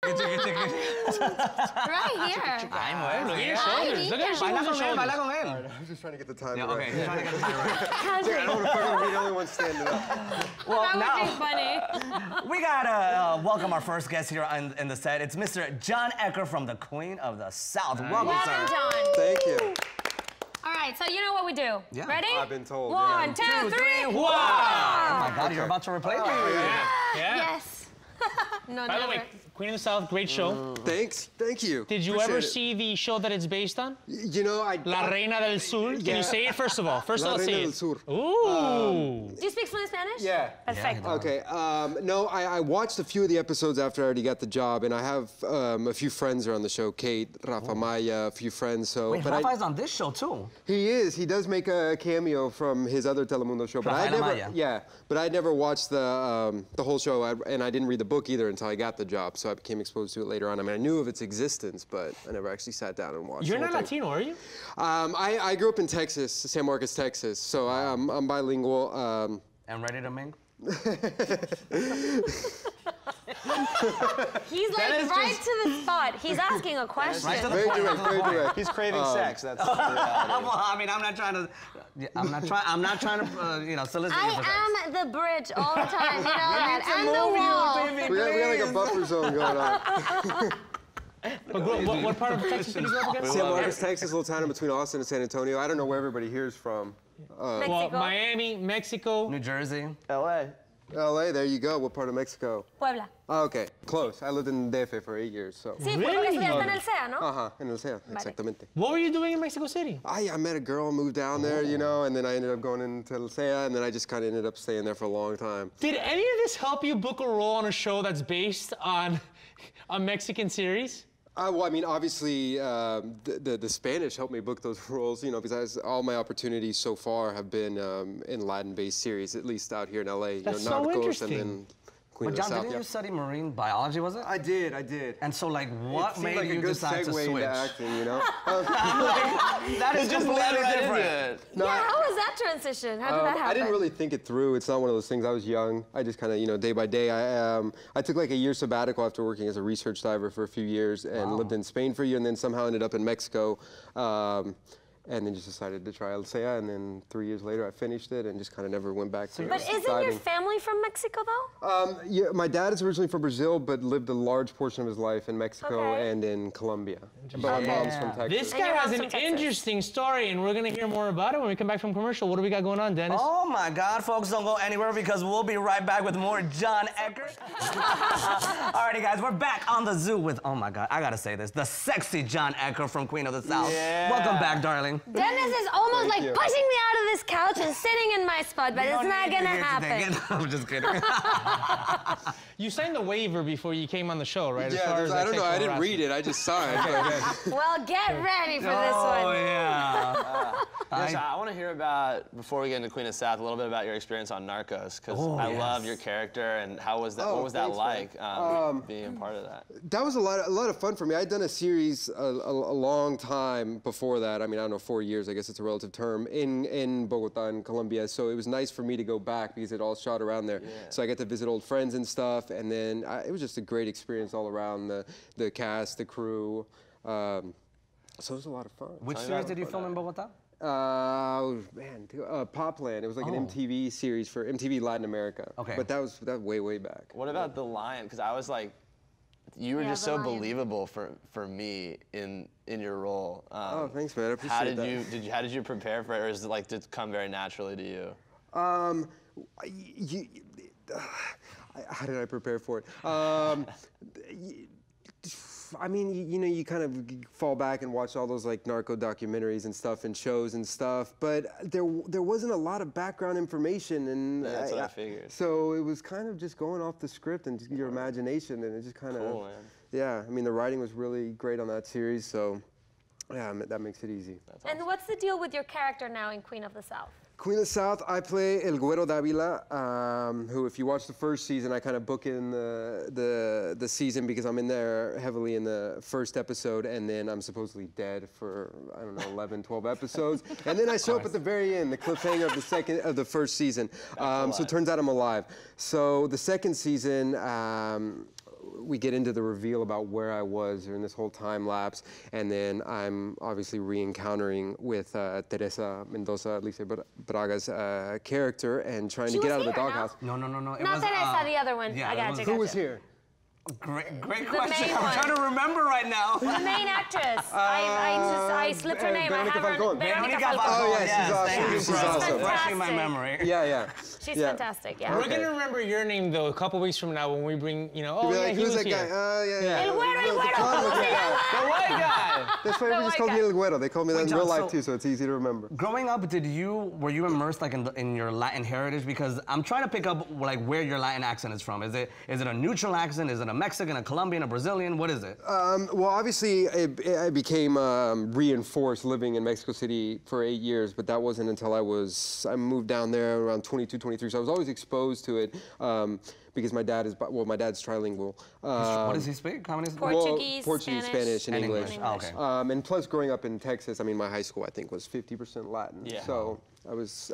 Right here. Ay, mujer, look at your shoulders. Look at your shoulders. Baila con él. I was just trying to get the time right. Okay, trying to get the time right. I don't want to fucking be the only one standing up. Well, That would be funny. we gotta welcome our first guest here in the set. It's Mr. Jon Ecker from the Queen of the South. Welcome, sir. John. Thank you. All right, so you know what we do. Yeah. Ready? I've been told. 1, 2, 3. Wow! Oh my God, you're about to replace me. Yes. No, By the never. way, Queen of the South, great show. Thanks. Thank you. Did you Appreciate ever it. see the show that it's based on? You know, La Reina del Sur. Can you say it first of all? First of all, say Reina it. del Sur. Do Ooh. you speak fluent Spanish? Yeah. Perfecto. Okay. No, I watched a few of the episodes after I already got the job, and I have a few friends are on the show. Kate, Rafa Maya, a few friends. So, Wait, Rafa's on this show too. He is. He does make a cameo from his other Telemundo show, but I never watched the whole show, and I didn't read the book either until I got the job. So I became exposed to it later on. I mean, I knew of its existence, but I never actually sat down and watched. You're not Latino, are you? I grew up in Texas, San Marcos, Texas. So I'm bilingual. And ready to mingle? He's like right to the spot. He's asking a question. Right to the Very point. direct, very direct. He's craving sex. That's the reality. Well, I mean, I'm not trying to. I'm not trying to, you know, solicit you for sex. I am the bridge all the time. You know that. I'm the wall. We got like a buffer zone going on. What part of Texas did you grow up again? San Marcos, Texas, a little town in between Austin and San Antonio. I don't know where everybody here is from. Well, Mexico. Miami, Mexico. New Jersey. LA, there you go. What part of Mexico? Puebla. Oh, okay, close. I lived in DF for 8 years, so. Sí, porque estudiaste en el CEA, ¿no? En el SEA, exactamente. What were you doing in Mexico City? I met a girl, moved down there, you know, and then I ended up going into el SEA, and then I just kind of ended up staying there for a long time. Did any of this help you book a role on a show that's based on a Mexican series? Well, I mean, obviously, the Spanish helped me book those roles, you know, because all my opportunities so far have been in Latin-based series, at least out here in LA. That's you know, so Narcos interesting. and then Queen But of John, the South. didn't you study marine biology, was it? I did. And so, like, what It seemed made like you a good decide to segue switch? into acting, you know? That is just completely different. No, Yeah, how was that transition? How did that happen? I didn't really think it through. It's not one of those things. I was young. I just kind of, you know, day by day. I took like a year sabbatical after working as a research diver for a few years and lived in Spain for a year, and then somehow ended up in Mexico. And then just decided to try Alsea, and then 3 years later I finished it and just kind of never went back to But isn't your family from Mexico, though? Yeah, my dad is originally from Brazil, but lived a large portion of his life in Mexico and in Colombia. But my mom's from Texas. This guy has an interesting story, and we're going to hear more about it when we come back from commercial. What do we got going on, Dennis? Oh, my God, folks, don't go anywhere because we'll be right back with more Jon Ecker. Alrighty, guys, we're back on the zoo with, oh, my God, I got to say this, the sexy Jon Ecker from Queen of the South. Yeah. Welcome back, darling. Dennis is almost like pushing me out of this couch and sitting in my spot, but it's not gonna happen. I'm just kidding. You signed the waiver before you came on the show, right? Yeah, I don't know. I didn't read it. I just signed. Well, get ready for this one. Oh, yeah. Yes, I want to hear about, before we get into Queen of the South, a little bit about your experience on Narcos, because I love your character, and how was that? What was that like, being a part of that? That was a lot of fun for me. I'd done a series a long time before that. I mean, I don't know, 4 years, I guess it's a relative term, in Bogota, in Colombia. So it was nice for me to go back because it all shot around there. Yeah. So I got to visit old friends and stuff, and then it was just a great experience all around, the cast, the crew. So it was a lot of fun. Which series did you film in Bogota? Popland. It was like an MTV series for MTV Latin America. Okay. But that was way back. What about The Lion? Because I was like, you were just so believable for me in your role. Oh, thanks, man. I appreciate that. How did you prepare for it, or is it like, did it come very naturally to you? How did I prepare for it? I mean, you know, you kind of fall back and watch all those like narco documentaries and stuff and shows and stuff, but there wasn't a lot of background information, and that's what I figured. So it was kind of just going off the script and just your imagination, and it just kind of cool, man. Yeah. I mean, the writing was really great on that series, so yeah, that makes it easy. That's awesome. And what's the deal with your character now in Queen of the South? Queen of the South, I play El Guero Davila, who, if you watch the first season, I kind of book in the season because I'm in there heavily in the first episode, and then I'm supposedly dead for, I don't know, 11, 12 episodes. And then I show up at the very end, the cliffhanger of the first season. So it turns out I'm alive. So the second season, we get into the reveal about where I was during this whole time lapse, and then I'm obviously re-encountering with Teresa Mendoza, Alicia Braga's character, and trying to get out of the doghouse. No. It Not was, Teresa, the other one. yeah, I got you. Who was here? Great The question. main I'm one. trying to remember right now. The main actress. I slipped her name. Veronica Falcón. Veronica Falcón. Falcón. Oh, yeah, she's awesome. Thank you She's for awesome. refreshing my Fantastic. memory. Yeah. She's Yeah. fantastic, yeah. We're Okay. gonna remember your name though a couple weeks from now when we bring, you know, You'll oh be yeah, like, he who's was that here. guy? El Güero, The ¿cómo se llama? The white guy. That's why everyone just white calls me guy. El Guero. They call me that in John, real life so- too, so it's easy to remember. Growing up, were you immersed like in your Latin heritage? Because I'm trying to pick up like where your Latin accent is from. Is it a neutral accent? Is it a Mexican, a Colombian, a Brazilian? What is it? Well, obviously, I became reinforced living in Mexico City for 8 years, but that wasn't until I moved down there around 22, 23. So I was always exposed to it because my dad's trilingual. What does he speak? How many? Portuguese, Portuguese, Spanish, and English. Oh, okay. And plus, growing up in Texas, I mean, my high school I think was 50% Latin. Yeah. So I was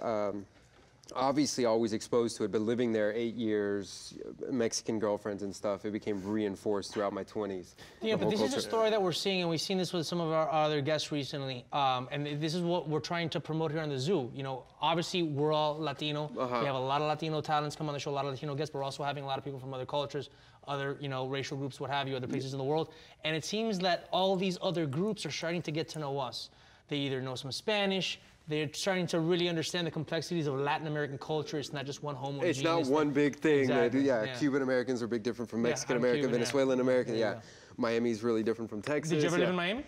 obviously always exposed to it, but living there 8 years, Mexican girlfriends and stuff, it became reinforced throughout my 20s. Yeah, the but whole this is a culture. story that we're seeing, and we've seen this with some of our other guests recently. And this is what we're trying to promote here on the zoo. You know, obviously we're all Latino. We have a lot of Latino talents come on the show, a lot of Latino guests. We're also having a lot of people from other cultures, other, you know, racial groups, what have you, other places in the world. And it seems that all these other groups are starting to get to know us. They either know some Spanish. They're starting to really understand the complexities of Latin American culture. It's not just one homogeneous. It's not one big thing. Exactly, Yeah, yeah. Cuban Americans are big different from Yeah, Mexican I'm American, Cuban, yeah. Venezuelan American. Yeah, Yeah. Miami's really different from Texas. Did you ever live yeah. in Miami?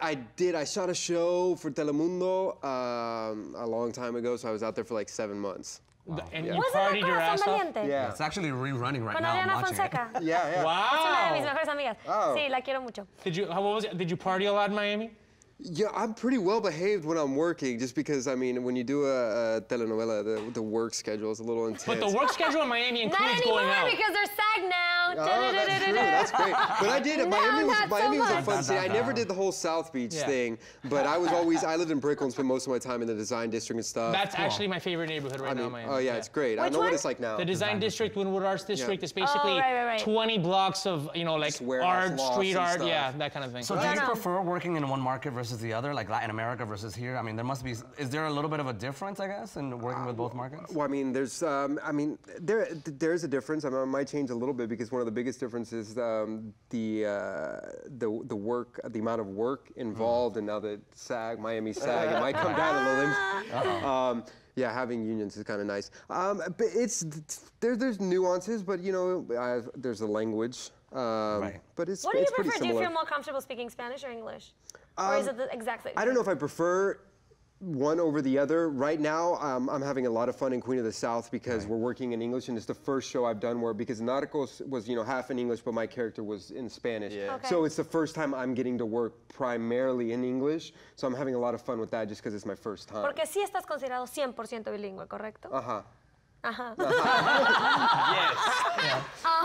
I did. I shot a show for Telemundo a long time ago, so I was out there for like 7 months. And Yeah. you ¿Wasn't that partied your Corazón ass off? Valiente? Yeah. It's actually rerunning right Con now. I'm Adriana watching Fonseca. Yeah. Es una de mis Wow. mejores amigas. Oh. Sí, la quiero mucho. Did you party a lot in Miami? Yeah, I'm pretty well behaved when I'm working, just because I mean, when you do a telenovela, the work schedule is a little intense. But the work schedule in Miami Not includes going anymore out. because they're SAG now. Oh, that's true. That's great. But I did. No, Miami not so was a much. fun city. I never did the whole South Beach Yeah. thing, but I lived in Brickell and spent most of my time in the design district and stuff. That's actually my favorite neighborhood right I now, mean, Miami. oh yeah, it's great. I Which know what one? it's like now. The design district, Wynwood Arts District, Yeah. is basically right. 20 blocks of, you know, like Just warehouse art, lofts street and art, stuff. yeah, that kind of thing. So do you prefer working in one market versus the other, like Latin America versus here? I mean, there must be, is there a little bit of a difference, I guess, in working with both markets? Well, I mean, there's a difference. I mean, it might change a little bit because one of the biggest differences is the work, the amount of work involved, and now that Miami SAG, it might come down a little. Yeah, having unions is kind of nice. But there's nuances, but you know, there's a language. Right. But it's What do you pretty prefer? Do similar. you feel more comfortable speaking Spanish or English? Or is it the exact same? I don't know if I prefer one over the other. Right now, I'm having a lot of fun in Queen of the South because we're working in English, and it's the first show I've done where, because Narcos was, you know, half in English, but my character was in Spanish. Yeah. Okay. So it's the first time I'm getting to work primarily in English, so I'm having a lot of fun with that just because it's my first time. Porque sí estás considerado 100% bilingüe, ¿correcto? Uh-huh. Ajá. Yes.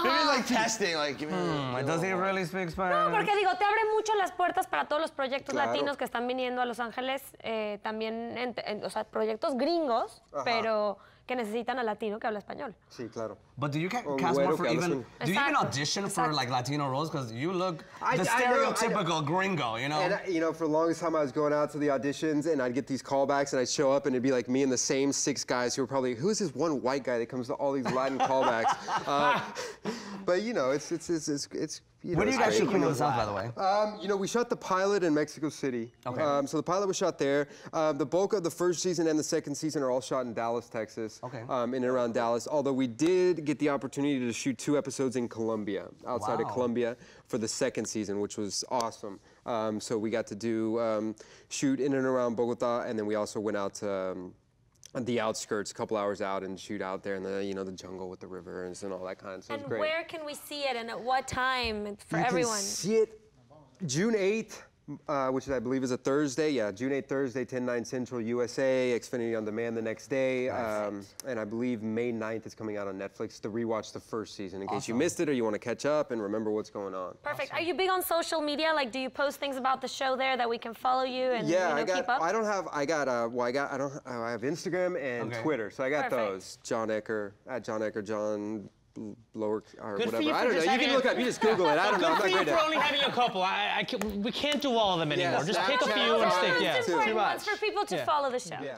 Maybe like testing, like give me. Does he really speak Spanish? No, porque digo, te abre mucho las puertas para todos los proyectos Claro. latinos que están viniendo a Los Ángeles, también, o sea, proyectos gringos, pero que necesitan a latino que habla español. Sí, claro. But do you cast Güero more for que habla even? español. Do you even Exacto. audition for like Latino roles? Because you look I the know, stereotypical gringo, you know. And you know, for the longest time, I was going out to the auditions, and I'd get these callbacks, and I'd show up, and it'd be like me and the same 6 guys who were probably, who is this one white guy that comes to all these Latin callbacks? But you know, it's you know, Where do you it's guys great. shoot Queen of the South, by the way? You know, we shot the pilot in Mexico City. Okay. So the pilot was shot there. The bulk of the first season and the second season are all shot in Dallas, Texas. Okay. In and around Dallas. Although we did get the opportunity to shoot 2 episodes in Colombia, outside of Wow. Colombia, for the second season, which was awesome. So we got to do shoot in and around Bogota, and then we also went out to the outskirts, a couple hours out, and shoot out there in the, you know, the jungle with the rivers and all that kind of stuff. And It's great. where can we see it and at what time for You everyone? can see it June 8th, which I believe is a Thursday. Yeah, June 8th, Thursday, 10/9 Central, USA, Xfinity On Demand the next day. And I believe May 9th is coming out on Netflix to rewatch the first season in case you missed it or you want to catch up and remember what's going on. Perfect. Are you big on social media? Like, do you post things about the show there that we can follow you and Yeah, you know, keep up? I have Instagram and Okay. Twitter, so I got Perfect. those. Jon Ecker, at Jon Ecker, Jon lower or Good for whatever. you for I don't know. just You having can look up. You just Google it. I don't know. I'm Good not for you great for at. only having a couple. We can't do all of them anymore. Just pick a Snapchat, few and stick. Most Yeah. important ones for people to Yeah. follow the show. Yeah.